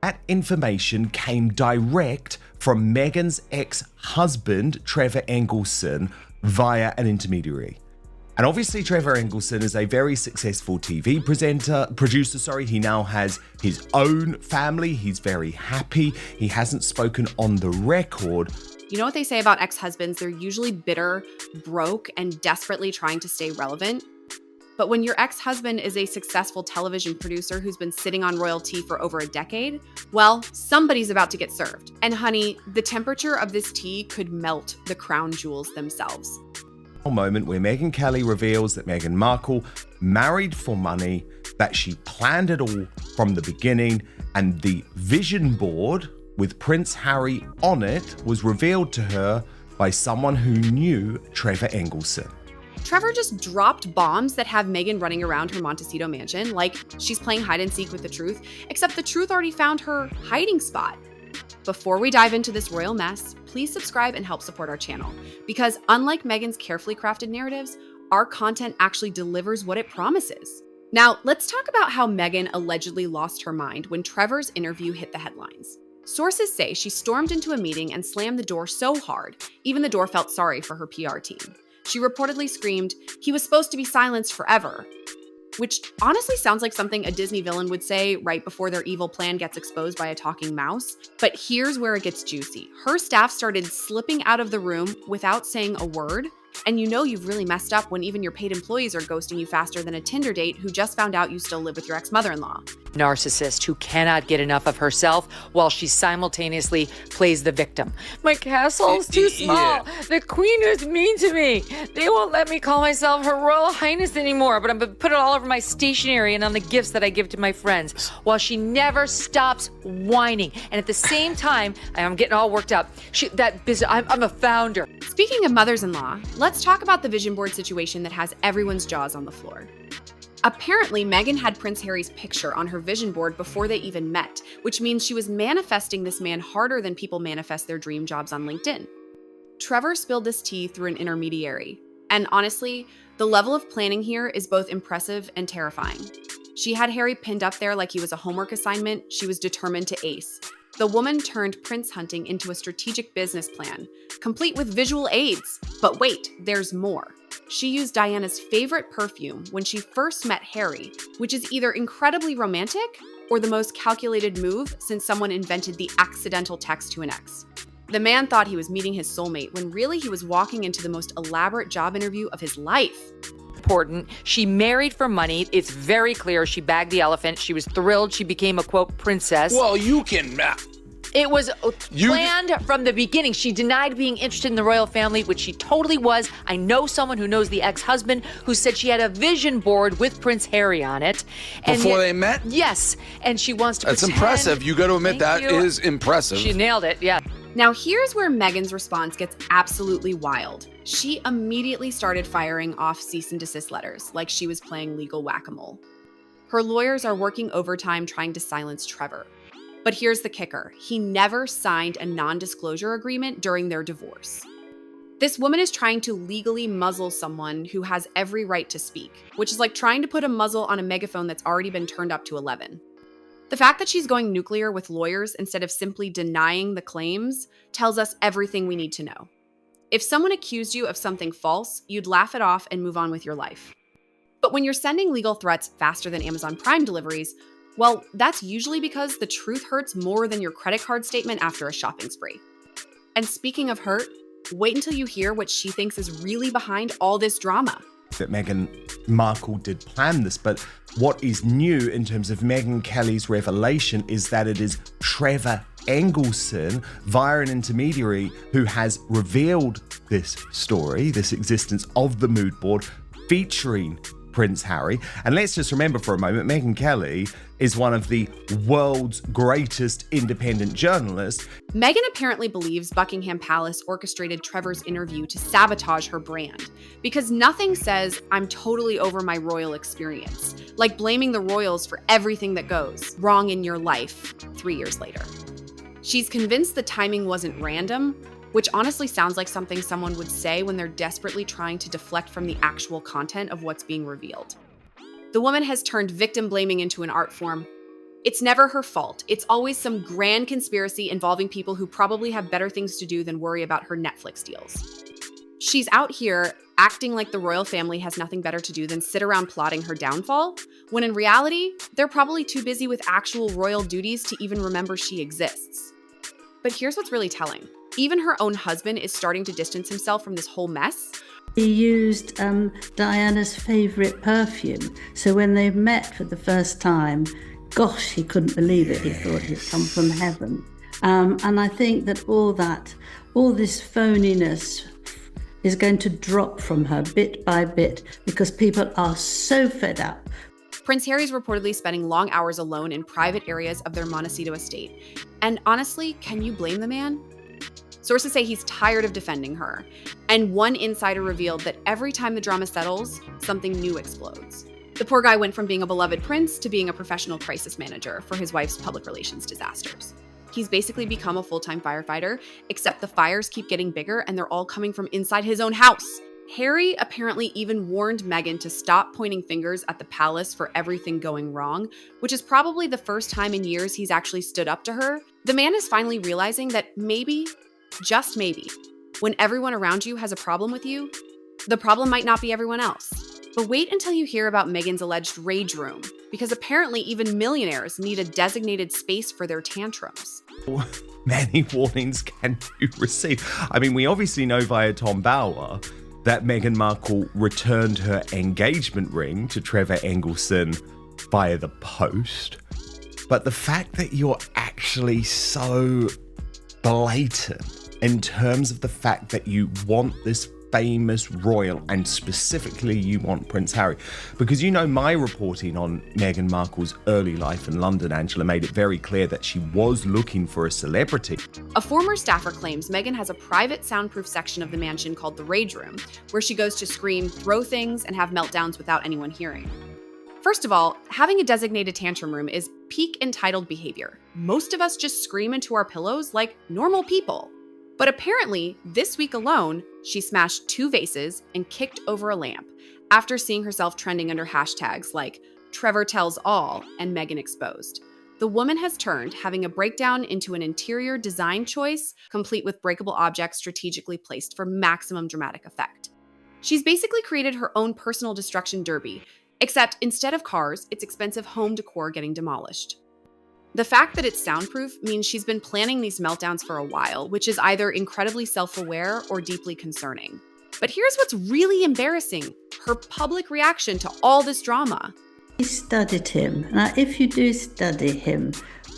that information came direct from Meghan's ex-husband, Trevor Engelson, via an intermediary. And obviously, Trevor Engelson is a very successful TV producer. He now has his own family. He's very happy. He hasn't spoken on the record. You know what they say about ex-husbands? They're usually bitter, broke, and desperately trying to stay relevant. But when your ex-husband is a successful television producer who's been sitting on royalty for over a decade, well, somebody's about to get served. And honey, the temperature of this tea could melt the crown jewels themselves. Moment where Megyn Kelly reveals that Meghan Markle married for money, that she planned it all from the beginning, and the vision board with Prince Harry on it was revealed to her by someone who knew Trevor Engelson. Trevor just dropped bombs that have Meghan running around her Montecito mansion like she's playing hide and seek with the truth, except the truth already found her hiding spot. Before we dive into this royal mess, please subscribe and help support our channel, because unlike Meghan's carefully crafted narratives, our content actually delivers what it promises. Now, let's talk about how Meghan allegedly lost her mind when Trevor's interview hit the headlines. Sources say she stormed into a meeting and slammed the door so hard, even the door felt sorry for her PR team. She reportedly screamed, "He was supposed to be silenced forever," which honestly sounds like something a Disney villain would say right before their evil plan gets exposed by a talking mouse. But here's where it gets juicy. Her staff started slipping out of the room without saying a word. And you know you've really messed up when even your paid employees are ghosting you faster than a Tinder date who just found out you still live with your ex-mother-in-law. Narcissist who cannot get enough of herself while she simultaneously plays the victim. My castle's too small. Yeah. The queen is mean to me. They won't let me call myself Her Royal Highness anymore, but I'm going to put it all over my stationery and on the gifts that I give to my friends, while she never stops whining. And at the same time, I'm getting all worked up. I'm a founder. Speaking of mothers-in-law, let's talk about the vision board situation that has everyone's jaws on the floor. Apparently, Meghan had Prince Harry's picture on her vision board before they even met, which means she was manifesting this man harder than people manifest their dream jobs on LinkedIn. Trevor spilled this tea through an intermediary. And honestly, the level of planning here is both impressive and terrifying. She had Harry pinned up there like he was a homework assignment she was determined to ace. The woman turned prince hunting into a strategic business plan, complete with visual aids. But wait, there's more. She used Diana's favorite perfume when she first met Harry, which is either incredibly romantic or the most calculated move since someone invented the accidental text to an ex. The man thought he was meeting his soulmate when really he was walking into the most elaborate job interview of his life. Important. She married for money. It's very clear she bagged the elephant. She was thrilled she became a, quote, princess. Well, you can... It was planned from the beginning. She denied being interested in the royal family, which she totally was. I know someone who knows the ex-husband who said she had a vision board with Prince Harry on it. Before they met? Yes. And she wants to That's pretend. impressive. You got to admit that is impressive. She nailed it, yeah. Now here's where Meghan's response gets absolutely wild. She immediately started firing off cease and desist letters like she was playing legal whack-a-mole. Her lawyers are working overtime trying to silence Trevor. But here's the kicker. He never signed a non-disclosure agreement during their divorce. This woman is trying to legally muzzle someone who has every right to speak, which is like trying to put a muzzle on a megaphone that's already been turned up to 11. The fact that she's going nuclear with lawyers instead of simply denying the claims tells us everything we need to know. If someone accused you of something false, you'd laugh it off and move on with your life. But when you're sending legal threats faster than Amazon Prime deliveries, well, that's usually because the truth hurts more than your credit card statement after a shopping spree. And speaking of hurt, wait until you hear what she thinks is really behind all this drama. That Meghan Markle did plan this, but what is new in terms of Megyn Kelly's revelation is that it is Trevor Engelson, via an intermediary, who has revealed this story, this existence of the mood board featuring Prince Harry. And let's just remember for a moment, Megyn Kelly is one of the world's greatest independent journalists. Meghan apparently believes Buckingham Palace orchestrated Trevor's interview to sabotage her brand, because nothing says, "I'm totally over my royal experience," like blaming the royals for everything that goes wrong in your life 3 years later. She's convinced the timing wasn't random, which honestly sounds like something someone would say when they're desperately trying to deflect from the actual content of what's being revealed. The woman has turned victim blaming into an art form. It's never her fault. It's always some grand conspiracy involving people who probably have better things to do than worry about her Netflix deals. She's out here acting like the royal family has nothing better to do than sit around plotting her downfall, when in reality, they're probably too busy with actual royal duties to even remember she exists. But here's what's really telling. Even her own husband is starting to distance himself from this whole mess. He used Diana's favourite perfume. So when they met for the first time, gosh, he couldn't believe it. He thought he'd come from heaven. And I think that all this phoniness is going to drop from her bit by bit because people are so fed up. Prince Harry's reportedly spending long hours alone in private areas of their Montecito estate. And honestly, can you blame the man? Sources say he's tired of defending her. And one insider revealed that every time the drama settles, something new explodes. The poor guy went from being a beloved prince to being a professional crisis manager for his wife's public relations disasters. He's basically become a full-time firefighter, except the fires keep getting bigger and they're all coming from inside his own house. Harry apparently even warned Meghan to stop pointing fingers at the palace for everything going wrong, which is probably the first time in years he's actually stood up to her. The man is finally realizing that maybe, just maybe, when everyone around you has a problem with you, the problem might not be everyone else. But wait until you hear about Meghan's alleged rage room, because apparently even millionaires need a designated space for their tantrums. Many warnings can you receive? I mean, we obviously know via Tom Bower that Meghan Markle returned her engagement ring to Trevor Engelson via the post. But the fact that you're actually so blatant in terms of the fact that you want this famous royal, and specifically you want Prince Harry, because you know my reporting on Meghan Markle's early life in London, Angela, made it very clear that she was looking for a celebrity. A former staffer claims Meghan has a private soundproof section of the mansion called the Rage Room, where she goes to scream, throw things, and have meltdowns without anyone hearing. First of all, having a designated tantrum room is peak entitled behavior. Most of us just scream into our pillows like normal people. But apparently, this week alone, she smashed 2 vases and kicked over a lamp after seeing herself trending under hashtags like Trevor Tells All and Meghan Exposed. The woman has turned having a breakdown into an interior design choice, complete with breakable objects strategically placed for maximum dramatic effect. She's basically created her own personal destruction derby, except instead of cars, it's expensive home decor getting demolished. The fact that it's soundproof means she's been planning these meltdowns for a while, which is either incredibly self-aware or deeply concerning. But here's what's really embarrassing: her public reaction to all this drama. He studied him. Now, if you do study him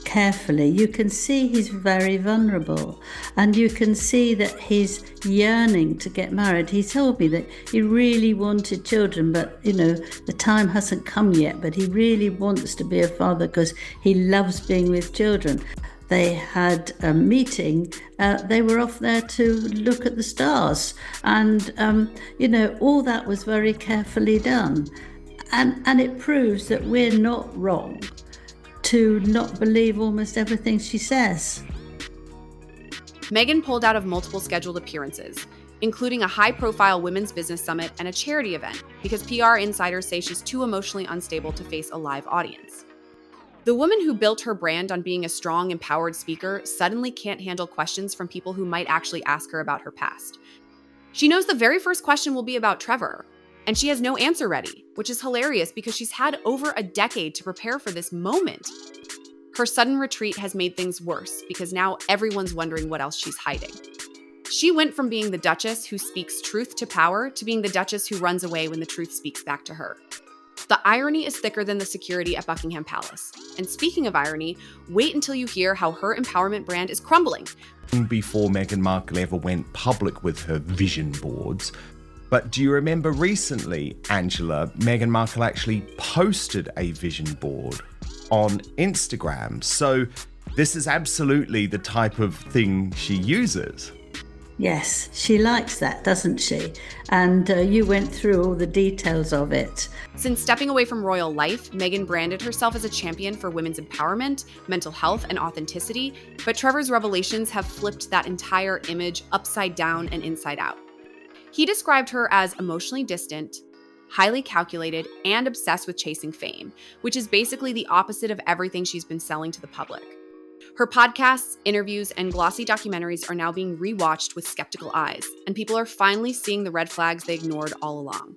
carefully, you can see he's very vulnerable, and you can see that he's yearning to get married. He told me that he really wanted children, but the time hasn't come yet, but he really wants to be a father because he loves being with children. They had a meeting, they were off there to look at the stars, and all that was very carefully done, and it proves that we're not wrong to not believe almost everything she says. Meghan pulled out of multiple scheduled appearances, including a high-profile women's business summit and a charity event, because PR insiders say she's too emotionally unstable to face a live audience. The woman who built her brand on being a strong, empowered speaker suddenly can't handle questions from people who might actually ask her about her past. She knows the very first question will be about Trevor, and she has no answer ready, which is hilarious because she's had over a decade to prepare for this moment. Her sudden retreat has made things worse because now everyone's wondering what else she's hiding. She went from being the Duchess who speaks truth to power to being the Duchess who runs away when the truth speaks back to her. The irony is thicker than the security at Buckingham Palace. And speaking of irony, wait until you hear how her empowerment brand is crumbling. Before Meghan Markle ever went public with her vision boards. But do you remember recently, Angela, Meghan Markle actually posted a vision board on Instagram. So this is absolutely the type of thing she uses. Yes, she likes that, doesn't she? And you went through all the details of it. Since stepping away from royal life, Meghan branded herself as a champion for women's empowerment, mental health, and authenticity. But Trevor's revelations have flipped that entire image upside down and inside out. He described her as emotionally distant, highly calculated, and obsessed with chasing fame, which is basically the opposite of everything she's been selling to the public. Her podcasts, interviews, and glossy documentaries are now being rewatched with skeptical eyes, and people are finally seeing the red flags they ignored all along.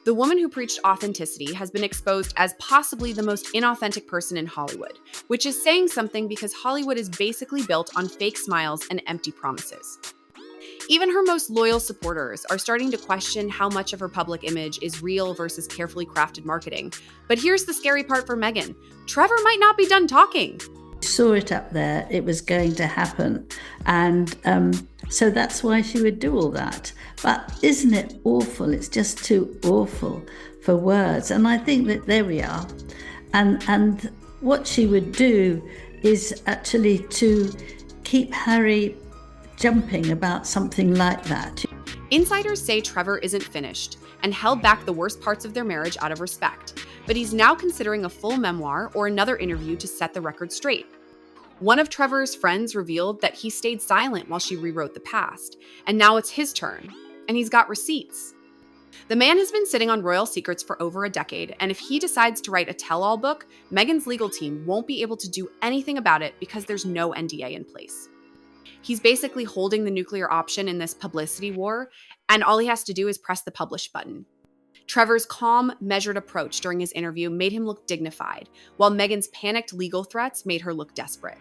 The woman who preached authenticity has been exposed as possibly the most inauthentic person in Hollywood, which is saying something because Hollywood is basically built on fake smiles and empty promises. Even her most loyal supporters are starting to question how much of her public image is real versus carefully crafted marketing. But here's the scary part for Meghan. Trevor might not be done talking. Saw it up there, it was going to happen. And so that's why she would do all that. But isn't it awful? It's just too awful for words. And I think that there we are. And what she would do is actually to keep Harry jumping about something like that. Insiders say Trevor isn't finished and held back the worst parts of their marriage out of respect, but he's now considering a full memoir or another interview to set the record straight. One of Trevor's friends revealed that he stayed silent while she rewrote the past, and now it's his turn, and he's got receipts. The man has been sitting on royal secrets for over a decade, and if he decides to write a tell-all book, Meghan's legal team won't be able to do anything about it because there's no NDA in place. He's basically holding the nuclear option in this publicity war, and all he has to do is press the publish button. Trevor's calm, measured approach during his interview made him look dignified, while Meghan's panicked legal threats made her look desperate.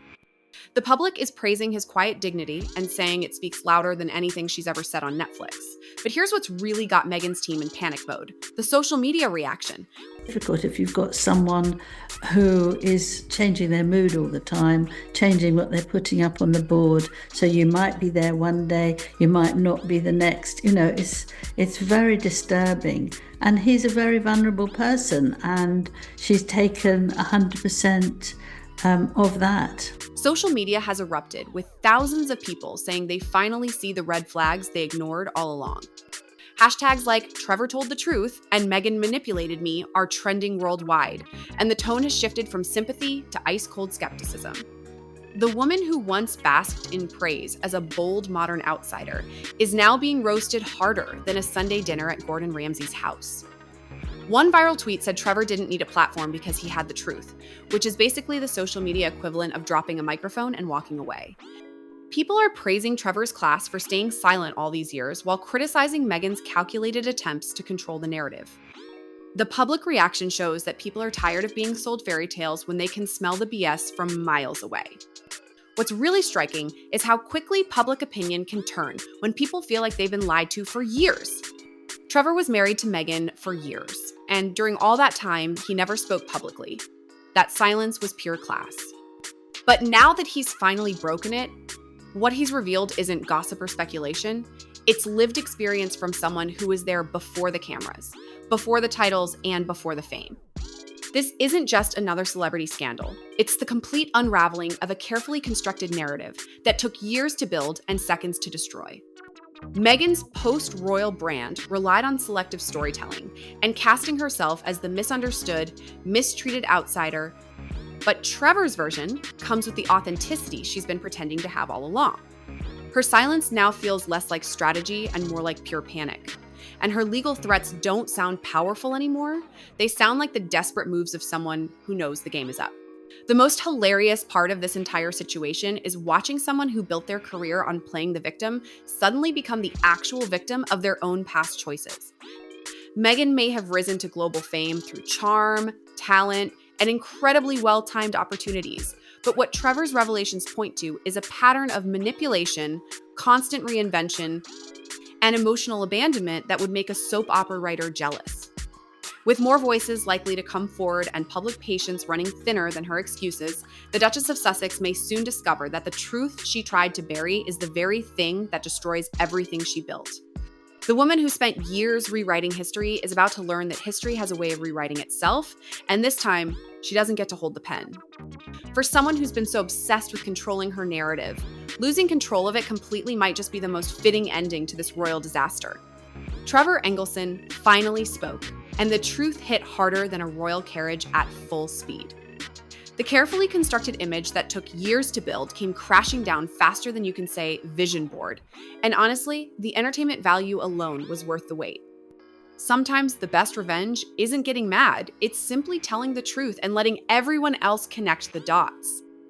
The public is praising his quiet dignity and saying it speaks louder than anything she's ever said on Netflix. But here's what's really got Meghan's team in panic mode: the social media reaction. Difficult if you've got someone who is changing their mood all the time, changing what they're putting up on the board. So you might be there one day, you might not be the next. You know, it's very disturbing. And he's a very vulnerable person, and she's taken 100% of that. Social media has erupted, with thousands of people saying they finally see the red flags they ignored all along. Hashtags like Trevor told the truth and Meghan manipulated me are trending worldwide, and the tone has shifted from sympathy to ice-cold skepticism. The woman who once basked in praise as a bold modern outsider is now being roasted harder than a Sunday dinner at Gordon Ramsay's house. One viral tweet said Trevor didn't need a platform because he had the truth, which is basically the social media equivalent of dropping a microphone and walking away. People are praising Trevor's class for staying silent all these years while criticizing Meghan's calculated attempts to control the narrative. The public reaction shows that people are tired of being sold fairy tales when they can smell the BS from miles away. What's really striking is how quickly public opinion can turn when people feel like they've been lied to for years. Trevor was married to Meghan for years, and during all that time, he never spoke publicly. That silence was pure class. But now that he's finally broken it, what he's revealed isn't gossip or speculation. It's lived experience from someone who was there before the cameras, before the titles, and before the fame. This isn't just another celebrity scandal. It's the complete unraveling of a carefully constructed narrative that took years to build and seconds to destroy. Meghan's post-royal brand relied on selective storytelling and casting herself as the misunderstood, mistreated outsider, but Trevor's version comes with the authenticity she's been pretending to have all along. Her silence now feels less like strategy and more like pure panic. And her legal threats don't sound powerful anymore. They sound like the desperate moves of someone who knows the game is up. The most hilarious part of this entire situation is watching someone who built their career on playing the victim suddenly become the actual victim of their own past choices. Meghan may have risen to global fame through charm, talent, and incredibly well-timed opportunities, but what Trevor's revelations point to is a pattern of manipulation, constant reinvention, and emotional abandonment that would make a soap opera writer jealous. With more voices likely to come forward and public patience running thinner than her excuses, the Duchess of Sussex may soon discover that the truth she tried to bury is the very thing that destroys everything she built. The woman who spent years rewriting history is about to learn that history has a way of rewriting itself, and this time, she doesn't get to hold the pen. For someone who's been so obsessed with controlling her narrative, losing control of it completely might just be the most fitting ending to this royal disaster. Trevor Engelson finally spoke, and the truth hit harder than a royal carriage at full speed. The carefully constructed image that took years to build came crashing down faster than you can say vision board, and honestly, the entertainment value alone was worth the wait. Sometimes the best revenge isn't getting mad, it's simply telling the truth and letting everyone else connect the dots.